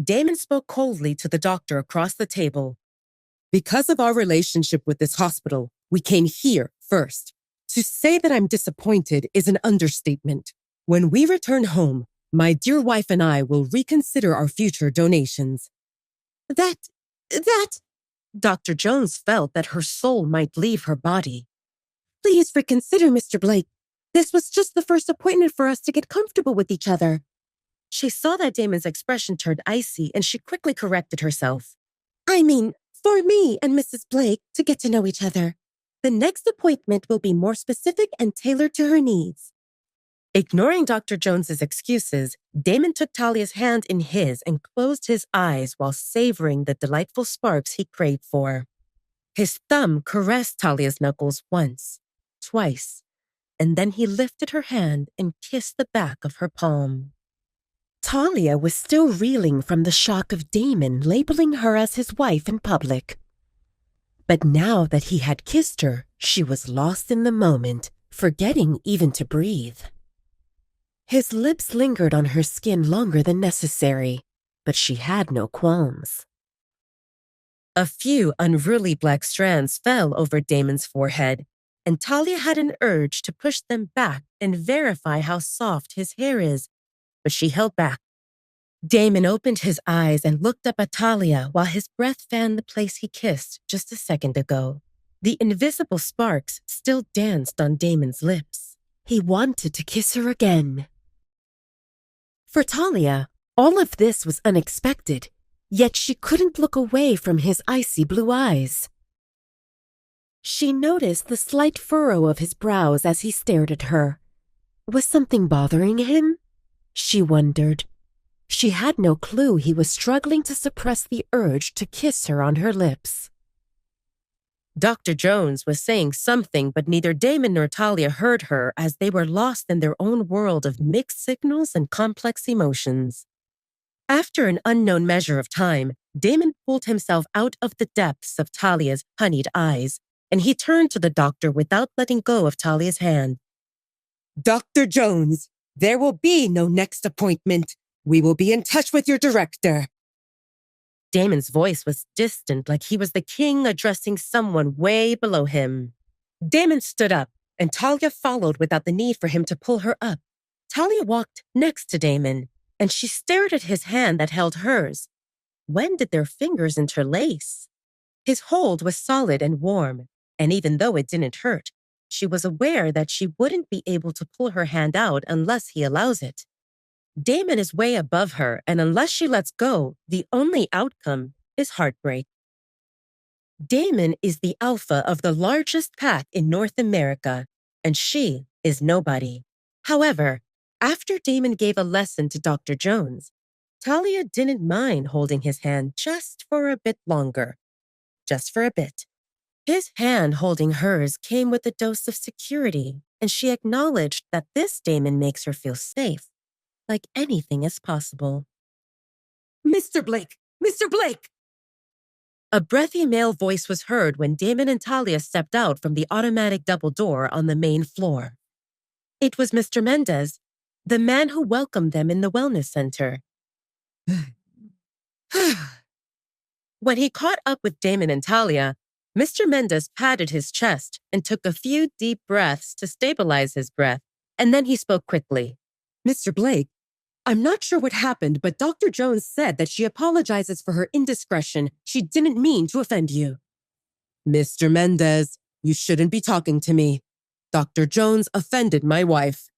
Damon spoke coldly to the doctor across the table. Because of our relationship with this hospital, we came here first. To say that I'm disappointed is an understatement. When we return home, my dear wife and I will reconsider our future donations. That... Dr. Jones felt that her soul might leave her body. Please reconsider, Mr. Blake. This was just the first appointment for us to get comfortable with each other. She saw that Damon's expression turned icy and she quickly corrected herself. I mean, for me and Mrs. Blake to get to know each other. The next appointment will be more specific and tailored to her needs. Ignoring Dr. Jones's excuses, Damon took Talia's hand in his and closed his eyes while savoring the delightful sparks he craved for. His thumb caressed Talia's knuckles once, twice, and then he lifted her hand and kissed the back of her palm. Talia was still reeling from the shock of Damon labeling her as his wife in public. But now that he had kissed her, she was lost in the moment, forgetting even to breathe. His lips lingered on her skin longer than necessary, but she had no qualms. A few unruly black strands fell over Damon's forehead, and Talia had an urge to push them back and verify how soft his hair is, but she held back. Damon opened his eyes and looked up at Talia while his breath fanned the place he kissed just a second ago. The invisible sparks still danced on Damon's lips. He wanted to kiss her again. For Talia, all of this was unexpected, yet she couldn't look away from his icy blue eyes. She noticed the slight furrow of his brows as he stared at her. Was something bothering him? She wondered. She had no clue he was struggling to suppress the urge to kiss her on her lips. Dr. Jones was saying something, but neither Damon nor Talia heard her as they were lost in their own world of mixed signals and complex emotions. After an unknown measure of time, Damon pulled himself out of the depths of Talia's honeyed eyes, and he turned to the doctor without letting go of Talia's hand. Dr. Jones, there will be no next appointment. We will be in touch with your director. Damon's voice was distant, like he was the king addressing someone way below him. Damon stood up, and Talia followed without the need for him to pull her up. Talia walked next to Damon, and she stared at his hand that held hers. When did their fingers interlace? His hold was solid and warm, and even though it didn't hurt, she was aware that she wouldn't be able to pull her hand out unless he allows it. Damon is way above her, and unless she lets go, the only outcome is heartbreak. Damon is the alpha of the largest pack in North America, and she is nobody. However, after Damon gave a lesson to Dr. Jones, Talia didn't mind holding his hand just for a bit longer. Just for a bit. His hand holding hers came with a dose of security, and she acknowledged that this Damon makes her feel safe. Like anything is possible. Mr. Blake! Mr. Blake! A breathy male voice was heard when Damon and Talia stepped out from the automatic double door on the main floor. It was Mr. Mendez, the man who welcomed them in the wellness center. When he caught up with Damon and Talia, Mr. Mendez patted his chest and took a few deep breaths to stabilize his breath, and then he spoke quickly. Mr. Blake, I'm not sure what happened, but Dr. Jones said that she apologizes for her indiscretion. She didn't mean to offend you. Mr. Mendez, you shouldn't be talking to me. Dr. Jones offended my wife.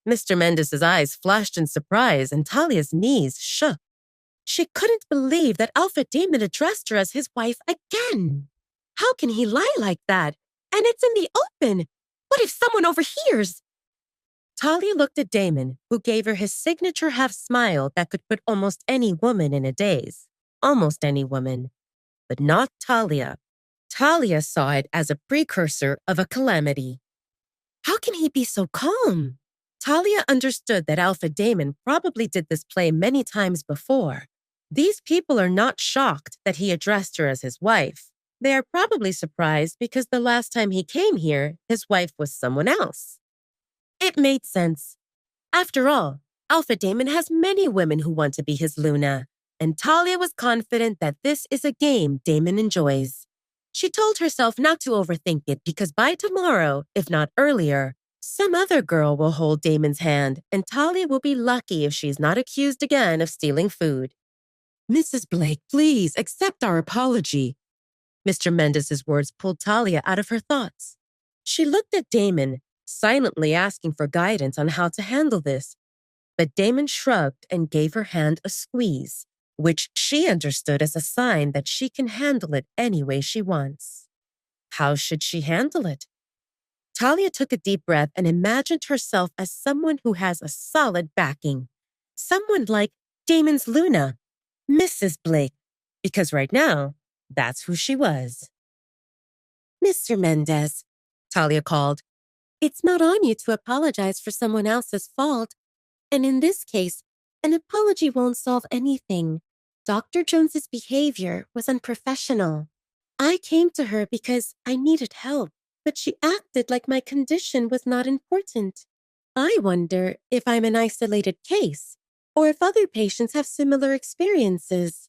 Mr. Mendez's eyes flashed in surprise and Talia's knees shook. She couldn't believe that Alpha Damon addressed her as his wife again. How can he lie like that? And it's in the open. What if someone overhears? Talia looked at Damon, who gave her his signature half-smile that could put almost any woman in a daze. Almost any woman. But not Talia. Talia saw it as a precursor of a calamity. How can he be so calm? Talia understood that Alpha Damon probably did this play many times before. These people are not shocked that he addressed her as his wife. They are probably surprised because the last time he came here, his wife was someone else. It made sense. After all, Alpha Damon has many women who want to be his Luna. and Talia was confident that this is a game Damon enjoys. She told herself not to overthink it because by tomorrow, if not earlier, some other girl will hold Damon's hand, and Talia will be lucky if she's not accused again of stealing food. Mrs. Blake, please accept our apology. Mr. Mendez's words pulled Talia out of her thoughts. She looked at Damon, silently asking for guidance on how to handle this. But Damon shrugged and gave her hand a squeeze, which she understood as a sign that she can handle it any way she wants. How should she handle it? Talia took a deep breath and imagined herself as someone who has a solid backing. Someone like Damon's Luna, Mrs. Blake, because right now, that's who she was. Mr. Mendez, Talia called. It's not on you to apologize for someone else's fault. And in this case, an apology won't solve anything. Dr. Jones's behavior was unprofessional. I came to her because I needed help, but she acted like my condition was not important. I wonder if I'm an isolated case, or if other patients have similar experiences.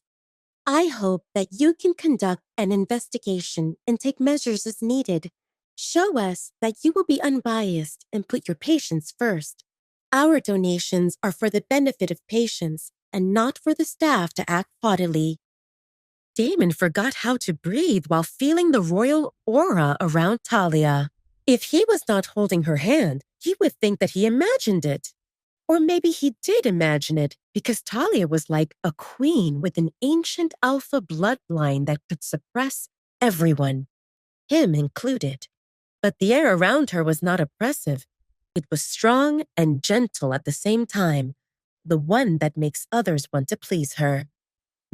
I hope that you can conduct an investigation and take measures as needed. Show us that you will be unbiased and put your patients first. Our donations are for the benefit of patients and not for the staff to act haughtily. Damon forgot how to breathe while feeling the royal aura around Talia. If he was not holding her hand, he would think that he imagined it. Or maybe he did imagine it because Talia was like a queen with an ancient alpha bloodline that could suppress everyone, him included. But the air around her was not oppressive. It was strong and gentle at the same time, the one that makes others want to please her.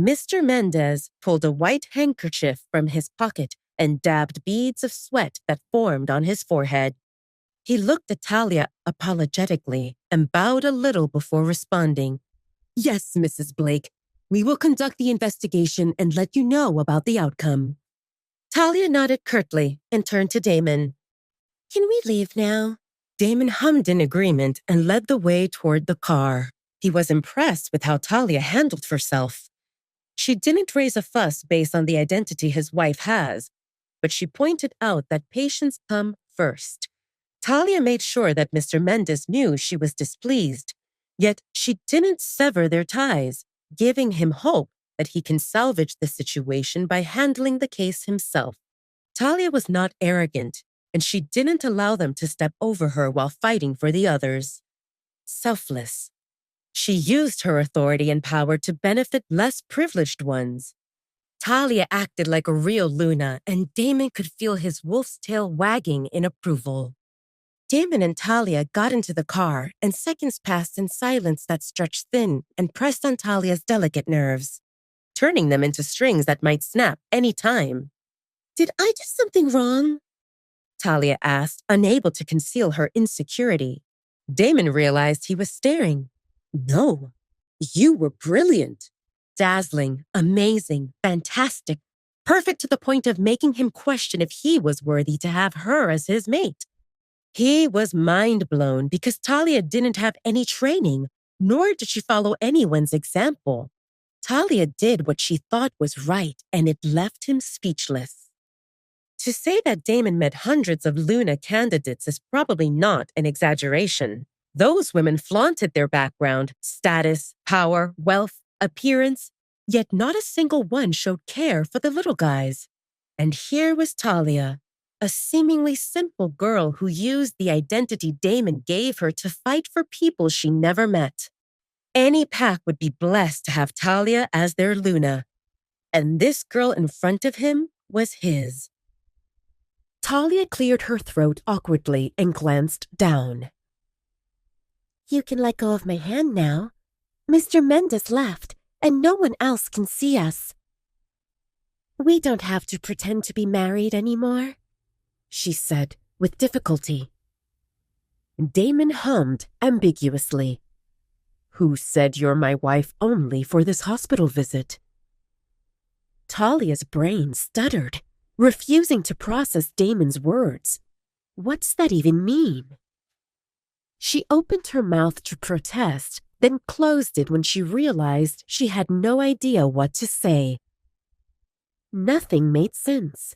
Mr. Mendez pulled a white handkerchief from his pocket and dabbed beads of sweat that formed on his forehead. He looked at Talia apologetically and bowed a little before responding. Yes, Mrs. Blake, we will conduct the investigation and let you know about the outcome. Talia nodded curtly and turned to Damon. Can we leave now? Damon hummed in agreement and led the way toward the car. He was impressed with how Talia handled herself. She didn't raise a fuss based on the identity his wife has, but she pointed out that patients come first. Talia made sure that Mr. Mendez knew she was displeased, yet she didn't sever their ties, giving him hope that he can salvage the situation by handling the case himself. Talia was not arrogant, and she didn't allow them to step over her while fighting for the others. Selfless. She used her authority and power to benefit less privileged ones. Talia acted like a real Luna, and Damon could feel his wolf's tail wagging in approval. Damon and Talia got into the car, and seconds passed in silence that stretched thin and pressed on Talia's delicate nerves, turning them into strings that might snap any time. Did I do something wrong? Talia asked, unable to conceal her insecurity. Damon realized he was staring. No, you were brilliant. Dazzling, amazing, fantastic, perfect to the point of making him question if he was worthy to have her as his mate. He was mind blown because Talia didn't have any training, nor did she follow anyone's example. Talia did what she thought was right, and it left him speechless. To say that Damon met hundreds of Luna candidates is probably not an exaggeration. Those women flaunted their background, status, power, wealth, appearance, yet not a single one showed care for the little guys. And here was Talia, a seemingly simple girl who used the identity Damon gave her to fight for people she never met. Any pack would be blessed to have Talia as their Luna. And this girl in front of him was his. Talia cleared her throat awkwardly and glanced down. You can let go of my hand now. Mr. Mendez left, and no one else can see us. We don't have to pretend to be married anymore, she said with difficulty. Damon hummed ambiguously. Who said you're my wife only for this hospital visit? Talia's brain stuttered, refusing to process Damon's words. What's that even mean? She opened her mouth to protest, then closed it when she realized she had no idea what to say. Nothing made sense.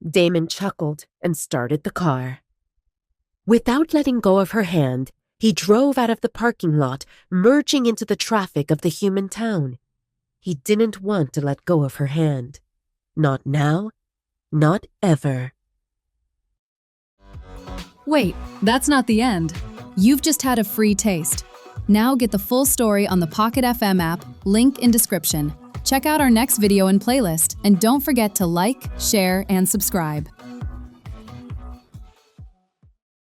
Damon chuckled and started the car. Without letting go of her hand, he drove out of the parking lot, merging into the traffic of the human town. He didn't want to let go of her hand. Not now, not ever. Wait, that's not the end. You've just had a free taste. Now get the full story on the Pocket FM app, link in description. Check out our next video and playlist, and don't forget to like, share, and subscribe.